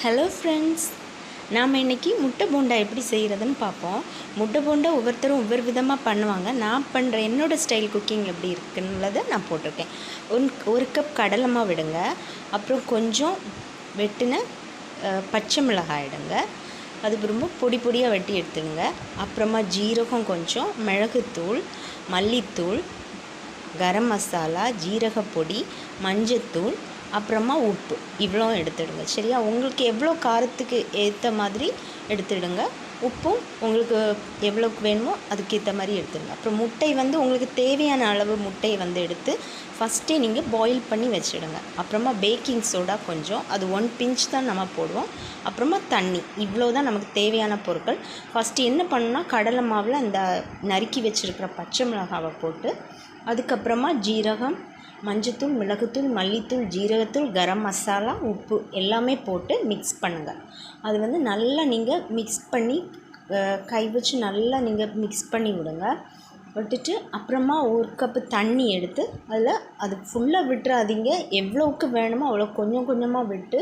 Hello friends, நாம் இன்றைக்கி முட்டை போண்டா எப்படி செய்கிறதுன்னு பார்ப்போம். முட்டை போண்டா ஒவ்வொருத்தரும் ஒவ்வொரு விதமாக பண்ணுவாங்க. நான் பண்ணுற என்னோடய ஸ்டைல் குக்கிங் எப்படி இருக்குன்றதை நான் போட்டிருக்கேன். ஒரு கப் கடலை மாவு விடுங்க. அப்புறம் கொஞ்சம் வெட்டின பச்சை மிளகாய் இடுங்க. அதுக்கு ரொம்ப பொடி பொடியாக வெட்டி எடுத்துடுங்க. அப்புறமா ஜீரகம், கொஞ்சம் மிளகுத்தூள், மல்லித்தூள், கரம் மசாலா, ஜீரகப்பொடி, மஞ்சத்தூள், அப்புறமா உப்பு, இவ்வளோ எடுத்துடுங்க. சரியா? உங்களுக்கு எவ்வளோ காரத்துக்கு ஏற்ற மாதிரி எடுத்துடுங்க. உப்பும் உங்களுக்கு எவ்வளோக்கு வேணுமோ அதுக்கேற்ற மாதிரி எடுத்துடுங்க. அப்புறம் முட்டை உங்களுக்கு தேவையான அளவு முட்டையை எடுத்து ஃபஸ்ட்டே நீங்கள் பாயில் பண்ணி வச்சுடுங்க. அப்புறமா பேக்கிங் சோடா கொஞ்சம், அது 1 பிஞ்ச் தான் நம்ம போடுவோம். அப்புறமா தண்ணி, இவ்வளோ தான் நமக்கு தேவையான பொருட்கள். ஃபஸ்ட்டு என்ன பண்ணணும்னா, கடலை மாவில் அந்த நறுக்கி வச்சுருக்கிற பச்சை மிளகாவை போட்டு, அதுக்கப்புறமா ஜீரகம், மஞ்சத்தூள், மிளகுத்தூள், மல்லித்தூள், ஜீரகத்தூள், கரம் மசாலா, உப்பு எல்லாமே போட்டு மிக்ஸ் பண்ணுங்கள். அது நல்லா நீங்கள் மிக்ஸ் பண்ணி கை வச்சு நல்லா நீங்கள் மிக்ஸ் பண்ணி விடுங்க. விட்டுட்டு அப்புறமா 1 கப்பு தண்ணி எடுத்து அது ஃபுல்லாக விட்டுறாதீங்க. எவ்வளோவுக்கு வேணுமோ அவ்வளோ கொஞ்சம் கொஞ்சமாக விட்டு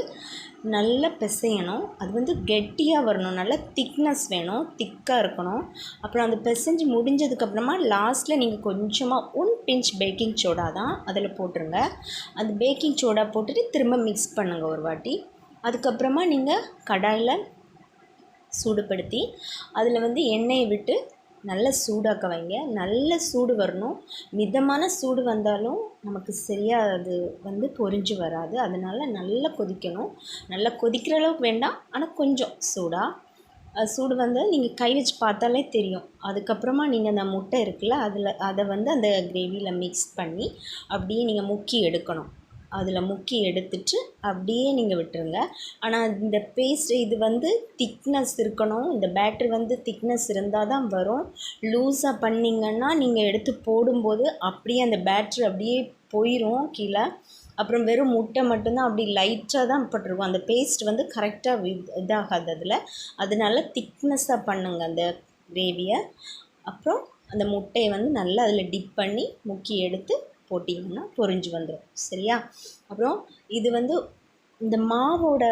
நல்லா பிசையணும். அது கெட்டியாக வரணும், நல்லா திக்னஸ் வேணும், திக்காக இருக்கணும். அப்புறம் அந்த பிசைஞ்சு முடிஞ்சதுக்கப்புறமா லாஸ்ட்டில் நீங்கள் கொஞ்சமாக 1 பிஞ்ச் பேக்கிங் சோடா தான் அதில் போட்டுருங்க. அந்த பேக்கிங் சோடா போட்டுட்டு திரும்ப மிக்ஸ் பண்ணுங்கள் ஒரு வாட்டி. அதுக்கப்புறமா நீங்கள் கடாயில் சூடுபடுத்தி அதில் எண்ணெயை விட்டு நல்லா சூடாக்க வைங்க. நல்ல சூடு வரணும். மிதமான சூடு வந்தாலும் நமக்கு சரியாக அது பொரிஞ்சு வராது. அதனால் நல்லா கொதிக்கணும். நல்லா கொதிக்கிற அளவுக்கு வேண்டாம், ஆனால் கொஞ்சம் சூடு நீங்கள் கை வச்சு பார்த்தாலே தெரியும். அதுக்கப்புறமா நீங்கள் அந்த முட்டை இருக்குல்ல, அதை அந்த கிரேவியில் மிக்ஸ் பண்ணி அப்படியே நீங்கள் முக்கி எடுக்கணும். அதில் முக்கி எடுத்துட்டு அப்படியே நீங்கள் விட்டுருங்க. ஆனால் இந்த பேஸ்ட் இது திக்னஸ் இருக்கணும். இந்த பேட்டர் திக்னஸ் இருந்தால் தான் வரும். லூஸாக பண்ணிங்கன்னா நீங்கள் எடுத்து போடும்போது அப்படியே அந்த பேட்டர் அப்படியே போயிடும் கீழே. அப்புறம் வெறும் முட்டை மட்டும்தான் அப்படி லைட்டாக தான் பட்டிருக்கும். அந்த பேஸ்ட் கரெக்டாக இதாகாது அதில். அதனால திக்னஸாக பண்ணுங்கள் அந்த கிரேவியை. அப்புறம் அந்த முட்டையை நல்லா அதில் டிப் பண்ணி முக்கி எடுத்து போட்டிங்கன்னா பொரிஞ்சு வந்துடும். சரியா? அப்புறம் இது இந்த மாவோட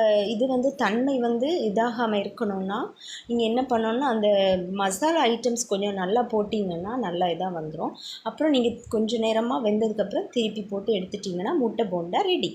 தன்மை இதாகாமல் இருக்கணும்னா நீங்கள் என்ன பண்ணணும்னா, அந்த மசாலா ஐட்டம்ஸ் கொஞ்சம் நல்லா போட்டிங்கன்னா நல்லா இதாக வந்துடும். அப்புறம் நீங்கள் கொஞ்சம் நேரமாக வெந்ததுக்கப்புறம் திருப்பி போட்டு எடுத்துட்டிங்கன்னா முட்டை போண்டா ரெடி.